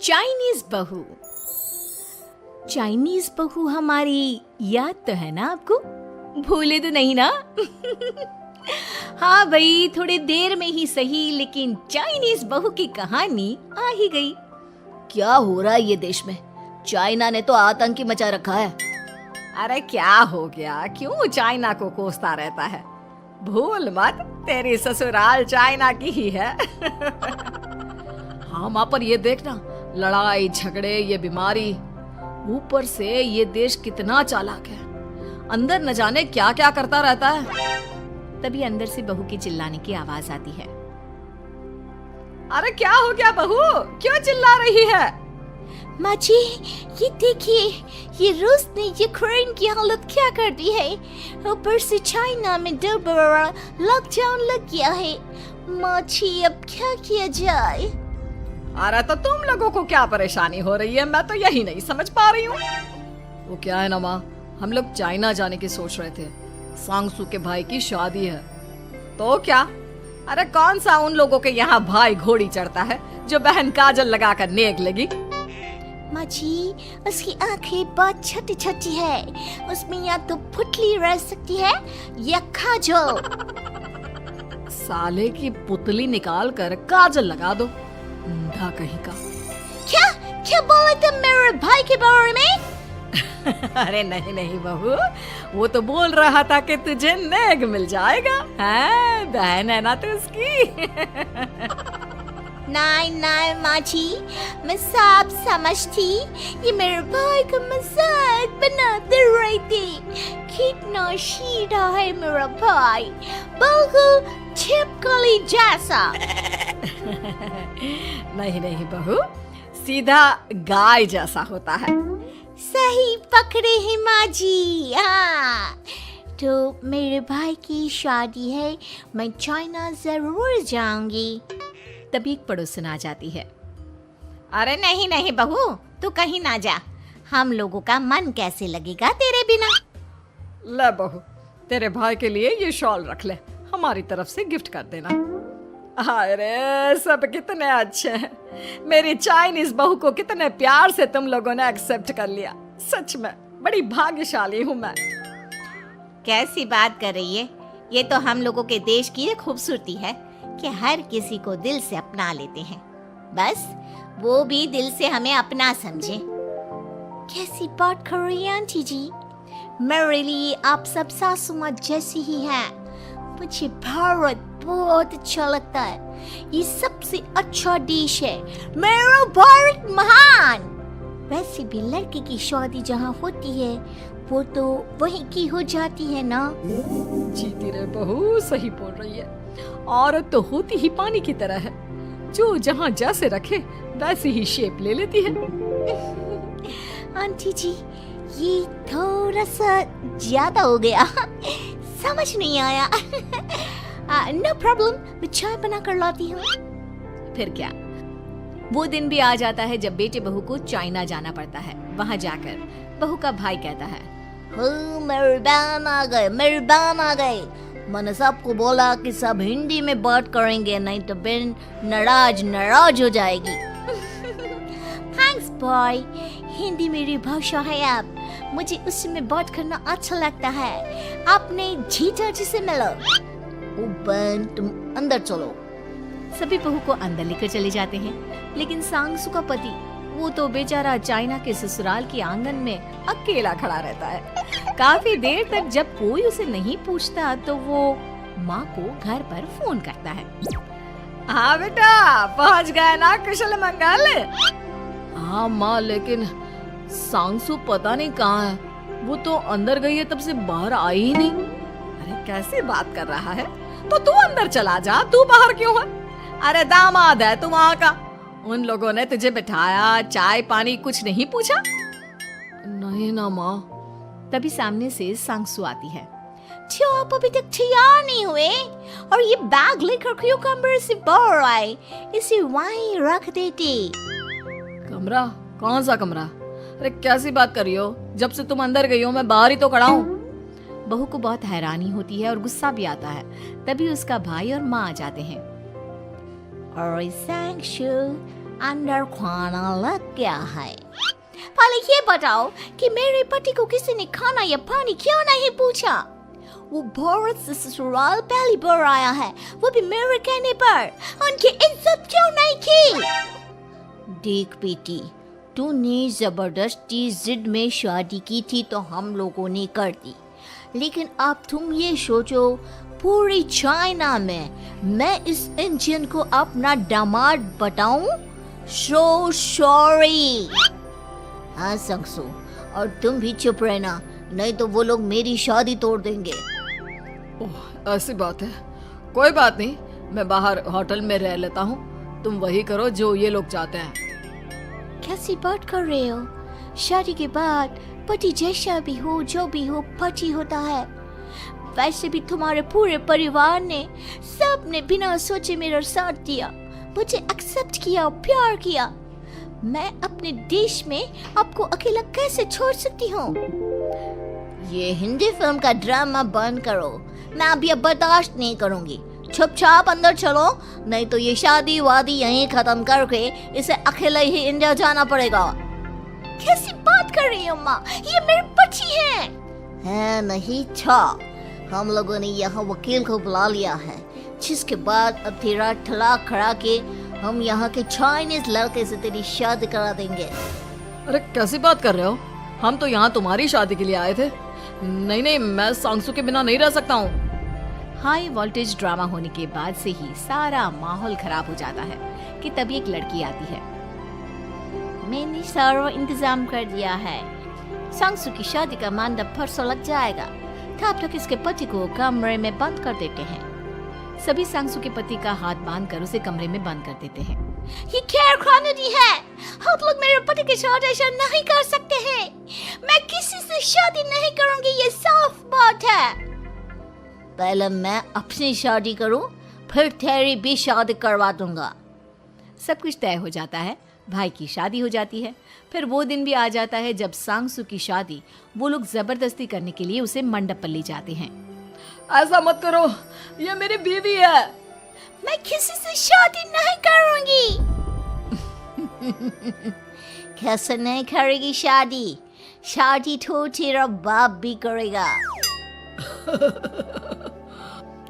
Chinese बहू। Chinese बहू हमारी याद तो है ना आपको? भूले तो नहीं ना? हाँ भाई, थोड़ी देर में ही सही, लेकिन चाइनीज बहू की कहानी आ ही गई। क्या हो रहा है ये देश में? चाइना ने तो आतंक ही मचा रखा है। अरे क्या हो गया? क्यों चाइना को कोसता रहता है? भूल मत, तेरी ससुराल चाइना की ही है। हाँ माँ, पर ये देखना, लड़ाई झगड़े, ये बीमारी, ऊपर से ये देश कितना चालाक है, अंदर न जाने क्या क्या करता रहता है। तभी अंदर से बहू की चिल्लाने की आवाज आती है। अरे क्या हो गया बहू, क्यों चिल्ला रही है? माँ जी, ये देखिए, ये रूस ने यूक्रेन की हालत क्या कर दी है। ऊपर से चाइना में 2 बड़ा लॉकडाउन लग गया है। माँ जी, अब क्या किया जाए? अरे तो तुम लोगों को क्या परेशानी हो रही है, मैं तो यही नहीं समझ पा रही हूँ। वो क्या है ना माँ, हम लोग चाइना जाने की सोच रहे थे, सांगसू के भाई की शादी है। तो क्या? अरे कौन सा उन लोगों के यहाँ भाई घोड़ी चढ़ता है जो बहन काजल लगाकर नेक लगी? माँ जी, उसकी आंखें बहुत छोटी छोटी है, उसमें या तो पुतली रह सकती है या काजल। साले की पुतली निकाल कर काजल लगा दो, अंधा कहीं का। क्या क्या बोले तुम मेरे भाई के बारे में? अरे नहीं नहीं बहू, वो तो बोल रहा था कि तुझे नेग मिल जाएगा। हैं, बहन है ना तू उसकी। नहीं नहीं माँ जी, मैं सब समझती, ये मेरे भाई का मजाक बनाते रहते। कितना सीधा है मेरा भाई, बिल्कुल छिपकली जैसा। नहीं नहीं बहू, सीधा गाय जैसा होता है। सही पकड़े हैं माँ जी। हाँ, तो मेरे भाई की शादी है, मैं चाइना जरूर जाऊंगी। तभी एक पड़ोसन आ जाती है। अरे नहीं नहीं बहू, तू कहीं ना जा, हम लोगों का मन कैसे लगेगा तेरे बिना। ले बहू, तेरे भाई के लिए ये शॉल रख ले, हमारी तरफ से गिफ्ट कर देना। अरे सब कितने अच्छे हैं, मेरी चाइनीज बहू को कितने प्यार से तुम लोगों ने एक्सेप्ट कर लिया। सच में बड़ी भाग्यशाली हूँ मैं। कैसी बात कर रही है? ये तो हम लोगों के देश की एक खूबसूरती है कि हर किसी को दिल से अपना लेते हैं, बस वो भी दिल से हमें अपना समझे। कैसी बात कर रही है आंटी जी? मेरे लिए आप सब सासू माँ जैसी ही हैं। मुझे भारत बहुत अच्छा लगता है, ये सबसे अच्छा देश है, मेरा भारत महान। वैसे भी लड़की की शादी जहाँ होती है वो तो वहीं की हो जाती है ना। जीती रे बहू, सही बोल रही है। औरत तो होती ही पानी की तरह है, जो जहाँ जैसे रखे वैसी ही शेप ले लेती है। आंटी जी, ये थोड़ा सा ज्यादा हो गया, समझ नहीं आया। नो प्रॉब्लम, मैं चाय बना कर लाती हूँ। फिर क्या, वो दिन भी आ जाता है जब बेटे बहू को चाइना जाना पड़ता है। वहाँ जाकर बहू का भाई कहता है, मेहरबान आ गए, मेहरबान आ गए। मैंने सबको बोला कि सब हिंदी में बात करेंगे, नहीं तो बहन नाराज हो जाएगी। थैंक्स बॉय, हिंदी मेरी भाषा है, अब मुझे उसमें बात करना अच्छा लगता है। आपने जीजा जी से मिलो। ओ बहन, तुम अंदर चलो। सभी बहू को अंदर लेकर चले जाते हैं, लेकिन सांगसू का पति, वो तो बेचारा चाइना के ससुराल के आंगन में अकेला खड़ा रहता है। काफी देर तक जब कोई उसे नहीं पूछता तो वो माँ को घर पर फोन करता है। हाँ बेटा, पहुँच गए ना कुशल मंगल? हाँ माँ, लेकिन सांगसू पता नहीं कहाँ है, वो तो अंदर गई है तब से बाहर आई ही नहीं। अरे कैसी बात कर रहा है? तो तू अंदर चला जा, तू बाहर क्यों है? अरे दामाद है तू वहाँ का, उन लोगों ने तुझे बिठाया, चाय पानी कुछ नहीं पूछा? नहीं ना माँ। तभी सामने से सांगसू आती है। क्यों आप अभी तक तैयार नहीं हुए? और ये बैग लेकर क्यों कमरे से बाहर आए? इसे वहीं रख देते। कमरा? कौन सा कमरा? अरे कैसी बात कर रही हो? जब से तुम अंदर गई हो मैं बाहर ही तो खड़ा हूँ। बहू को बहुत हैरानी होती है और गुस्सा भी आता है। तभी उसका भाई और माँ आ जाते हैं। और सांगसू, अंदर खाना लग गया है। पहले ये बताओ कि मेरे पति को किसी ने खाना या पानी क्यों नहीं पूछा? वो भारत से ससुराल पहली बार आया है, वो भी मेरे कहने पर। उनकी इज्जत क्यों नहीं की? देख बेटी, तूने जबरदस्ती जिद में शादी की थी तो हम लोगों ने कर दी, लेकिन अब तुम ये सोचो, पूरी चाइना में मैं इस इंडियन को अपना दामाद बताऊं? So sorry. हाँ संगसू, और तुम भी चुप रहना, नहीं तो वो लोग मेरी शादी तोड़ देंगे। ओह, ऐसी बात है। कोई बात नहीं, मैं बाहर होटल में रह लेता हूँ, तुम वही करो जो ये लोग चाहते हैं। कैसी बात कर रहे हो? शादी के बाद पति जैसा भी हो, जो भी हो, पति होता है। वैसे भी तुम्हारे पूरे परिवार ने, सबने बिना सोचे मेरा साथ दिया, मुझे एक्सेप्ट किया, प्यार किया। मैं अपने देश में आपको अकेला कैसे छोड़ सकती हूँ? ये हिंदी फिल्म का ड्रामा बंद करो, मैं अभी अब बर्दाश्त नहीं करूँगी। चुपचाप अंदर चलो, नहीं तो ये शादी वादी यहीं खत्म करके इसे अकेले ही इंडिया जाना पड़ेगा। कैसी बात कर रही हो माँ? ये मेरे पति हैं। नहीं था, हम लोगों ने यहाँ वकील को बुला लिया है, जिसके बाद अब तेरा तलाक करा के हम यहाँ के चाइनीज लड़के से तेरी शादी करा देंगे। अरे कैसी बात कर रहे हो? हम तो यहाँ तुम्हारी शादी के लिए आए थे। नहीं नहीं, मैं सांगसू के बिना नहीं रह सकता हूँ। हाई वोल्टेज ड्रामा होने के बाद से ही सारा माहौल खराब हो जाता है कि तभी एक लड़की आती है। मैंने सारा इंतजाम कर दिया है, सांगसू की शादी का मंडप परसों लग जाएगा, तब तक इसके पति को कमरे में बंद कर देते हैं। सभी सांगसू के पति का हाथ बांधकर उसे कमरे में बंद कर देते हैं। ये क्या कानूनी है? आप लोग मेरे पति के साथ ऐसा नहीं कर सकते हैं। मैं किसी से शादी नहीं करूंगी, ये साफ बात है। पहले मैं अपनी शादी करूं, फिर तेरी भी शादी करवा दूंगा। सब कुछ तय हो जाता है, भाई की शादी हो जाती है। फिर वो दिन भी आ जाता है जब सांगसू की शादी वो लोग जबरदस्ती करने के लिए उसे मंडप पर ले जाते हैं। ऐसा मत करो, ये मेरी बीवी है। मैं किसी से शादी नहीं करूंगी। कैसे नहीं करेगी शादी? शादी तो तेरा बाप भी करेगा।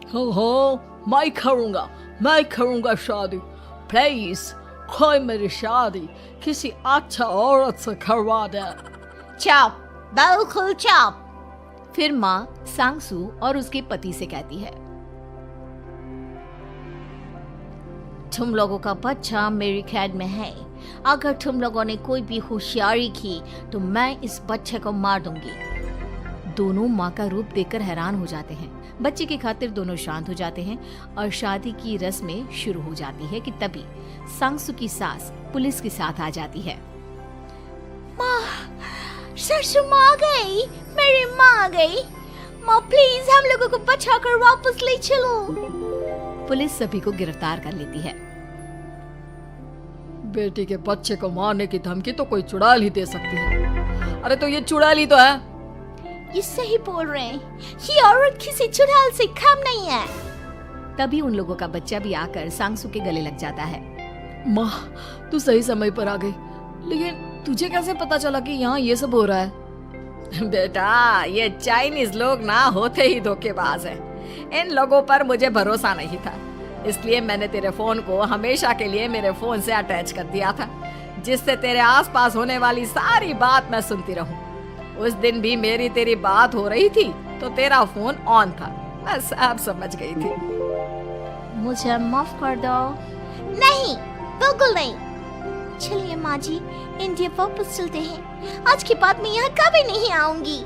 हो, मैं करूंगा शादी। प्लीज कोई मेरी शादी किसी अच्छा औरत से करवा दे। चुप, बिल्कुल चुप। फिर माँ सांगसू और उसके पति से कहती है, तुम लोगों का बच्चा मेरी कैद में है। अगर तुम लोगों ने कोई भी होशियारी की तो मैं इस बच्चे को मार दूंगी। दोनों माँ का रूप देखकर हैरान हो जाते हैं। बच्चे की खातिर दोनों शांत हो जाते हैं और शादी की रस्में शुरू हो जाती है कि तभी सांगसू की सास पुलिस के साथ आ जाती है। माँ, सरसू माँ आ गई, मेरी माँ आ गई। माँ प्लीज हम लोगों को बचाकर वापस ले चलो। पुलिस सभी को गिरफ्तार कर लेती है। बेटी के बच्चे को मारने की धमकी तो कोई चुड़ैल ही दे सकती है। अरे तो ये चुड़ैल ही तो है। ये सही बोल रहे हैं, ये औरत किसी चुड़ैल से कम नहीं है। तभी उन लोगों का बच्चा भी आकर सांगसू के गले लग जाता है। माँ, तू सही समय पर आ गई, लेकिन तुझे कैसे पता चला कि यहाँ ये सब हो रहा है? बेटा, ये चाइनीज लोग ना होते ही धोखेबाज हैं। इन लोगों पर मुझे भरोसा नहीं था, इसलिए मैंने तेरे फोन को हमेशा के लिए मेरे फोन से अटैच कर दिया था, जिससे तेरे आसपास होने वाली सारी बात मैं सुनती रहूं। उस दिन भी मेरी तेरी बात हो रही थी तो तेरा फोन ऑन था, मैं सब समझ गई थी। मुझे माफ कर दो। नहीं, बिल्कुल नहीं। चलिए माँ जी, इंडिया वापस चलते हैं। आज के बाद मैं यहाँ कभी नहीं आऊंगी।